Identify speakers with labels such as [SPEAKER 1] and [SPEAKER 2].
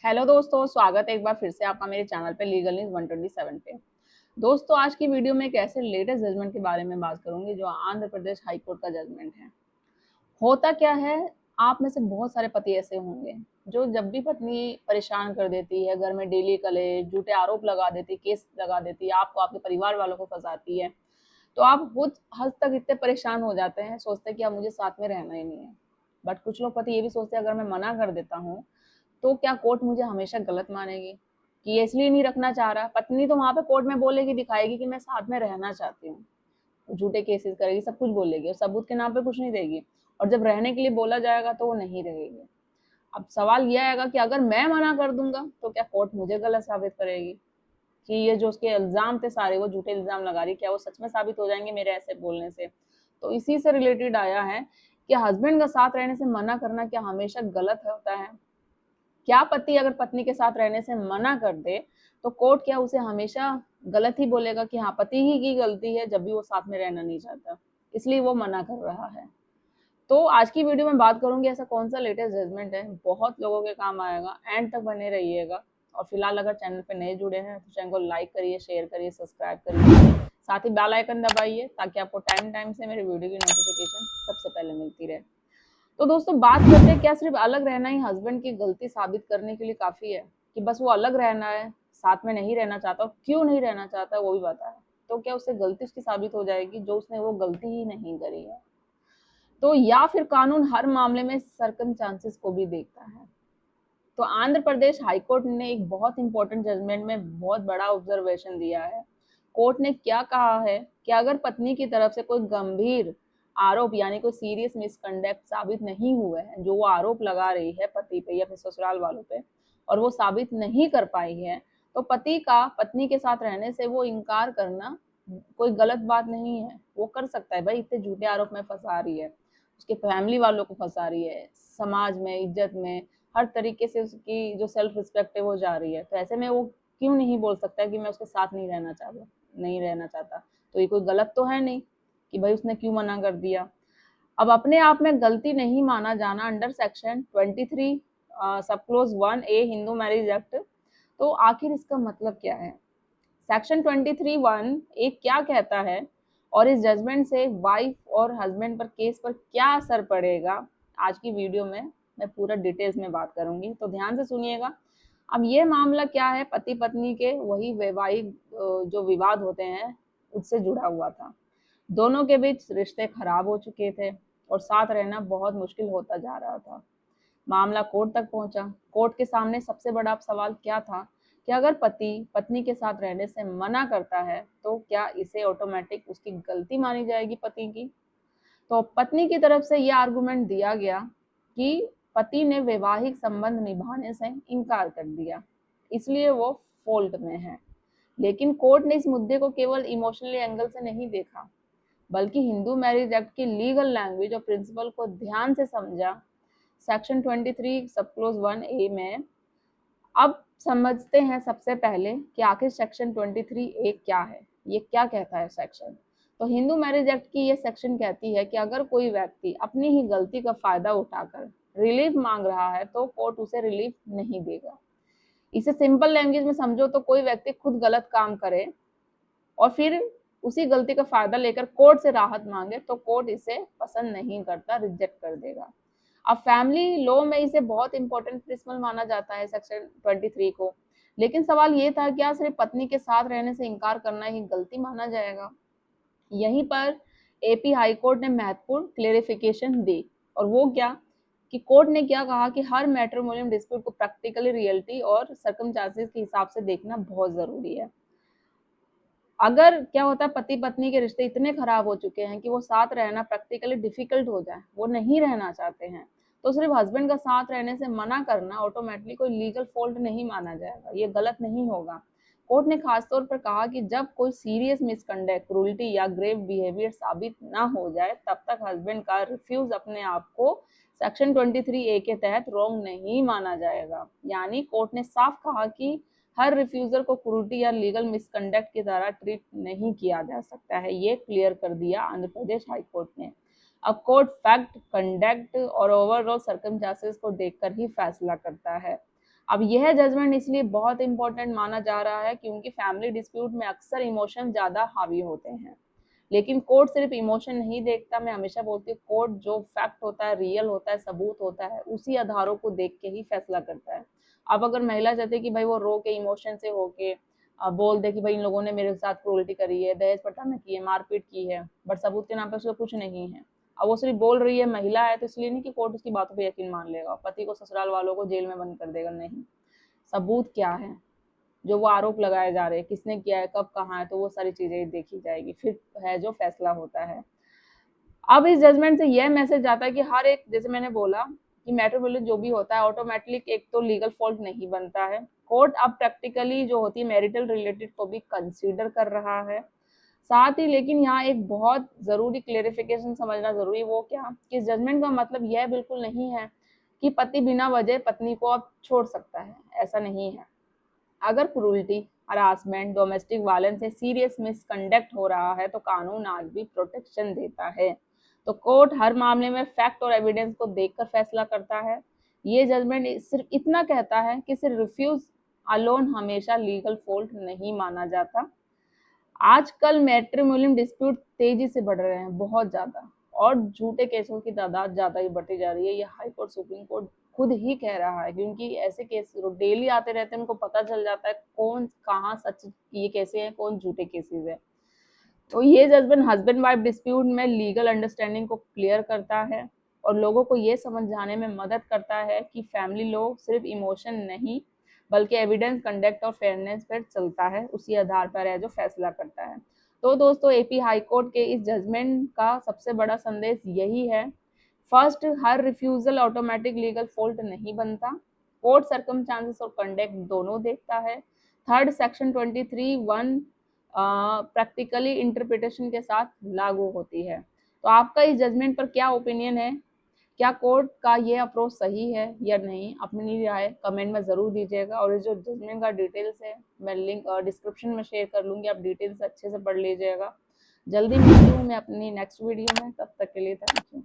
[SPEAKER 1] Hello दोस्तों, स्वागत है एक बार फिर से आपका मेरे चैनल पे लीगल न्यूज 127 पे। दोस्तों, आज की वीडियो में एक ऐसे लेटेस्ट जजमेंट के बारे में बात करूंगी जो आंध्र प्रदेश हाई कोर्ट का जजमेंट है। होता क्या है, आप में से बहुत सारे पति ऐसे होंगे जो जब भी पत्नी परेशान कर देती है, घर में डेली कलेश, झूठे आरोप लगा देती, केस लगा देती है, आपको, आपके परिवार वालों को फंसाती है, तो आप खुद हद तक इतने परेशान हो जाते हैं, सोचते हैं कि अब मुझे साथ में रहना ही नहीं है। बट कुछ लोग पति ये भी सोचते हैं, अगर मैं मना कर देता हूँ तो क्या कोर्ट मुझे हमेशा गलत मानेगी कि ये इसलिए नहीं रखना चाह रहा। पत्नी तो वहां पे कोर्ट में बोलेगी, दिखाएगी कि मैं साथ में रहना चाहती हूँ, झूठे केसेस करेगी, सब कुछ बोलेगी और सबूत के नाम पे कुछ नहीं देगी। और जब रहने के लिए बोला जाएगा तो वो नहीं रहेगी। अब सवाल यह आएगा कि अगर मैं मना कर दूंगा तो क्या कोर्ट मुझे गलत साबित करेगी कि ये जो उसके इल्जाम थे सारे, वो झूठे इल्जाम लगा रही, क्या वो सच में साबित हो जाएंगे मेरे ऐसे बोलने से। तो इसी से रिलेटेड आया है कि हस्बैंड का साथ रहने से मना करना क्या हमेशा गलत होता है। क्या पति अगर पत्नी के साथ रहने से मना कर दे तो कोर्ट क्या उसे हमेशा गलत ही बोलेगा कि हाँ, पति ही की गलती है जब भी वो साथ में रहना नहीं चाहता, इसलिए वो मना कर रहा है। तो आज की वीडियो में बात करूंगी ऐसा कौन सा लेटेस्ट जजमेंट है, बहुत लोगों के काम आएगा, एंड तक बने रहिएगा। और फिलहाल अगर चैनल पे नए जुड़े हैं तो चैनल को लाइक करिए, शेयर करिए, सब्सक्राइब करिए, साथ ही बेल आइकन दबाइए ताकि आपको टाइम टाइम से मेरे वीडियो की नोटिफिकेशन सबसे पहले मिलती रहे। तो दोस्तों, बात करते हैं, क्या सिर्फ अलग रहना ही हस्बैंड की गलती साबित करने के लिए काफी है कि बस वो अलग रहना है, साथ में नहीं रहना चाहता, और क्यों नहीं रहना चाहता वो भी बताए, तो क्या उससे गलती उसकी साबित हो जाएगी जो उसने वो गलती ही नहीं करी है। तो या फिर कानून हर मामले में सर्कमस्टांसेस को भी देखता है। तो आंध्र प्रदेश हाईकोर्ट ने एक बहुत इंपॉर्टेंट जजमेंट में बहुत बड़ा ऑब्जर्वेशन दिया है। कोर्ट ने क्या कहा है कि अगर पत्नी की तरफ से कोई गंभीर आरोप यानी कोई सीरियस मिसकंडक्ट साबित नहीं हुए हैं, जो वो आरोप लगा रही है पति पे या फिर ससुराल वालों पे, और वो साबित नहीं कर पाई है, तो पति का पत्नी के साथ रहने से वो इनकार करना कोई गलत बात नहीं है। वो कर सकता है, भाई इतने झूठे आरोप में फंसा रही है, उसके फैमिली वालों को फंसा रही है, समाज में, इज्जत में, हर तरीके से उसकी जो सेल्फ रिस्पेक्ट है वो जा रही है, तो ऐसे में वो क्यों नहीं बोल सकता है कि मैं उसके साथ नहीं रहना चाहता। तो ये कोई गलत तो है नहीं कि भाई उसने क्यों मना कर दिया। अब अपने आप में गलती नहीं माना जाना अंडर सेक्शन 23 सब close 1A Hindu marriage act, तो आखिर इसका मतलब क्या है। सेक्शन 23(1) एक क्या कहता है और इस जजमेंट से वाइफ और हस्बैंड पर, केस पर क्या असर पड़ेगा, आज की वीडियो में मैं पूरा डिटेल्स में बात करूंगी, तो ध्यान से सुनिएगा। अब ये मामला क्या है, पति पत्नी के वही वैवाहिक जो विवाद होते हैं उससे जुड़ा हुआ था। दोनों के बीच रिश्ते खराब हो चुके थे और साथ रहना बहुत मुश्किल होता जा रहा था। मामला कोर्ट तक पहुंचा। कोर्ट के सामने सबसे बड़ा सवाल क्या था कि अगर पति पत्नी के साथ रहने से मना करता है तो क्या इसे ऑटोमेटिक उसकी गलती मानी जाएगी पति की। तो पत्नी की तरफ से यह आर्गुमेंट दिया गया कि पति ने वैवाहिक संबंध निभाने से इनकार कर दिया, इसलिए वो फॉल्ट में है। लेकिन कोर्ट ने इस मुद्दे को केवल इमोशनली एंगल से नहीं देखा, बल्कि हिंदू मैरिज एक्ट की लीगल लैंग्वेज और प्रिंसिपल को ध्यान से समझा। सेक्शन 23 सब क्लोज 1A में अब समझते हैं सबसे पहले कि आखिर सेक्शन 23A क्या है, ये क्या कहता है सेक्शन। तो हिंदू मैरिज एक्ट की ये सेक्शन कहती है कि अगर कोई व्यक्ति अपनी ही गलती का फायदा उठाकर रिलीफ मांग रहा है तो कोर्ट उसे रिलीफ नहीं देगा। इसे सिंपल लैंग्वेज में समझो तो कोई व्यक्ति खुद गलत काम करे और फिर उसी गलती का फायदा लेकर कोर्ट से राहत मांगे तो कोर्ट इसे पसंद नहीं करता, रिजेक्ट कर देगा। अब फैमिली लॉ में इसे बहुत इंपॉर्टेंट प्रिंसिपल माना जाता है सेक्शन 23 को। लेकिन सवाल ये था, क्या सिर्फ पत्नी के साथ रहने से इनकार करना ही गलती माना जाएगा। यहीं पर AP हाई कोर्ट ने महत्वपूर्ण क्लेरिफिकेशन दी, और वो क्या कि कोर्ट ने क्या कहा कि हर मैट्रिमोनियल डिस्प्यूट को प्रैक्टिकली रियलिटी और सर्कमस्टांसेस के हिसाब से देखना बहुत जरूरी है। अगर क्या होता है, पति पत्नी के रिश्ते इतने खराब हो चुके हैं कि वो साथ रहना प्रैक्टिकली डिफिकल्ट हो जाए, वो नहीं रहना चाहते हैं, तो सिर्फ हस्बैंड का साथ रहने से मना करना ऑटोमेटिकली कोई लीगल फॉल्ट नहीं माना जाएगा, ये गलत नहीं होगा। कोर्ट ने खासतौर पर कहा कि जब कोई सीरियस मिसकंडक्ट, क्रूरटी या ग्रेव बिहेवियर साबित ना हो जाए तब तक हस्बैंड का रिफ्यूज अपने आप को सेक्शन 23A के तहत रॉन्ग नहीं माना जाएगा। यानी कोर्ट ने साफ कहा कि हर रिफ्यूजल को क्रूरटी या लीगल मिसकंडक्ट की तरह ट्रीट नहीं किया जा सकता है, ये क्लियर कर दिया आंध्र प्रदेश हाई कोर्ट ने। अब कोर्ट फैक्ट, कंडक्ट और ओवरऑल सर्कमस्टेंसेस को देखकर ही फैसला करता है। अब यह जजमेंट इसलिए बहुत इंपॉर्टेंट माना जा रहा है क्योंकि फैमिली डिस्प्यूट में अक्सर इमोशन ज़्यादा हावी होते हैं, लेकिन कोर्ट सिर्फ इमोशन नहीं देखता। मैं हमेशा बोलती हूँ कोर्ट जो फैक्ट होता है, रियल होता है, सबूत होता है, उसी आधारों को देख के ही फैसला करता है। अब अगर महिला चाहती है कि भाई वो रो के इमोशन से होके बोल दे कि भाई इन लोगों ने मेरे साथ क्रूरल्टी करी है, दहेज प्रताड़ना की है, मारपीट की है, बट सबूत के नाम पे उसका कुछ नहीं है, अब वो सिर्फ बोल रही है, महिला है, तो इसलिए नहीं कि कोर्ट उसकी बातों पे यकीन मान लेगा, पति को, ससुराल वालों को जेल में बंद कर देगा, नहीं। सबूत क्या है, जो वो आरोप लगाए जा रहे हैं, किसने किया है, कब, कहाँ है, तो वो सारी चीजें देखी जाएगी, फिर है जो फैसला होता है। अब इस जजमेंट से यह मैसेज आता है कि हर एक, जैसे मैंने बोला कि मैट्रिमोनियल जो भी होता है ऑटोमेटिक एक तो लीगल फॉल्ट नहीं बनता है। कोर्ट अब प्रैक्टिकली जो होती है मैरिटल रिलेटेड को भी कंसीडर कर रहा है। साथ ही लेकिन यहाँ एक बहुत जरूरी क्लेरिफिकेशन समझना जरूरी है, वो क्या कि इस जजमेंट का मतलब यह बिल्कुल नहीं है कि पति बिना वजह पत्नी को अब छोड़ सकता है, ऐसा नहीं है। अगर क्रूरल्टी, हरासमेंट, डोमेस्टिक वायलेंस या सीरियस मिसकंडक्ट हो रहा है तो कानून आज भी प्रोटेक्शन देता है। तो कोर्ट हर मामले में फैक्ट और एविडेंस को देखकर फैसला करता है। ये जजमेंट सिर्फ इतना कहता है कि सिर्फ रिफ्यूज अलोन हमेशा लीगल फॉल्ट नहीं माना जाता। आजकल मैट्रिमोनियल डिस्प्यूट तेजी से बढ़ रहे हैं, बहुत ज्यादा, और झूठे केसों की तादाद ज्यादा ही बढ़ती जा रही है। ये हाई कोर्ट, सुप्रीम कोर्ट खुद ही कह रहा है, क्योंकि ऐसे केस डेली आते रहते हैं, उनको पता चल जाता है कौन कहाँ सच ये कैसे है, कौन झूठे केसेस है। तो ये जजमेंट हस्बैंड वाइफ डिस्प्यूट में लीगल अंडरस्टैंडिंग को क्लियर करता है और लोगों को ये समझाने में मदद करता है कि फैमिली लॉ सिर्फ इमोशन नहीं बल्कि एविडेंस, कंडक्ट और फेयरनेस पर चलता है, उसी आधार पर है जो फैसला करता है। तो दोस्तों, एपी हाई कोर्ट के इस जजमेंट का सबसे बड़ा संदेश यही है। फर्स्ट, हर रिफ्यूजल ऑटोमेटिक लीगल फॉल्ट नहीं बनता, कोर्ट सर्कमस्टांसेस और कंडक्ट दोनों देखता है। थर्ड, सेक्शन 23(1) प्रैक्टिकली इंटरप्रिटेशन के साथ लागू होती है। तो आपका इस जजमेंट पर क्या ओपिनियन है? क्या कोर्ट का ये अप्रोच सही है या नहीं? अपनी राय कमेंट में ज़रूर दीजिएगा, और इस जो जजमेंट का डिटेल्स है मैं लिंक डिस्क्रिप्शन में शेयर कर लूँगी, आप डिटेल्स अच्छे से पढ़ लीजिएगा। जल्दी मिलती हूँ मैं अपनी नेक्स्ट वीडियो में, तब तक के लिए थैंक यू।